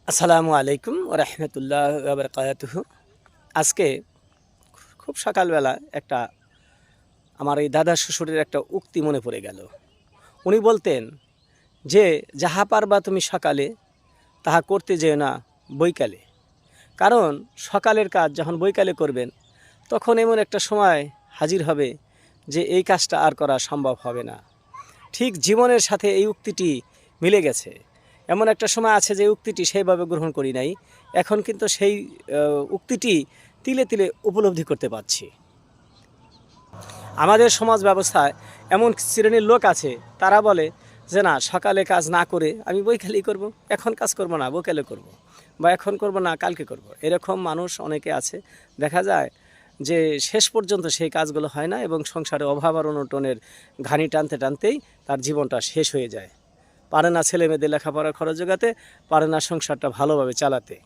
আসসালামু আলাইকুম ওয়া রাহমাতুল্লাহি ওয়া বারাকাতুহু। আজকে খুব সকালবেলা আমার এই দাদা শ্বশুরের একটা উক্তি মনে পড়ে গেল। উনি বলতেন যে, "যাহা পারবা তুমি সকালে, তাহা করতে যেও না বৈকালে।" কারণ সকালের কাজ যখন বৈকালে করবেন, তখন এমন একটা সময় হাজির হবে যে এই কাজটা আর করা সম্ভব হবে না। ঠিক জীবনের সাথে এই উক্তিটি মিলে গেছে। এমন একটা সময় আছে যে উক্তিটি সেইভাবে গ্রহণ করি নাই। এখন কিন্তু সেই উক্তিটি তিলে তিলে উপলব্ধি করতে পারছি। আমাদের সমাজ ব্যবস্থায় এমন শ্রেণীর লোক আছে, তারা বলে যে না, সকালে কাজ না করে আমি বৈকালেই করব, এখন কাজ করব না বৈকালে করব, বা এখন করব না কালকে করব। এরকম মানুষ অনেকে আছে। দেখা যায় যে শেষ পর্যন্ত সেই কাজগুলো হয় না এবং সংসারে অভাব আর অনটনের ঘানি টানতে টানতেই তার জীবনটা শেষ হয়ে যায়। পারে না ছেলে মেয়েদের লেখাপড়ার খরচ জোগাতে, পারে না সংসারটা ভালোভাবে চালাতে।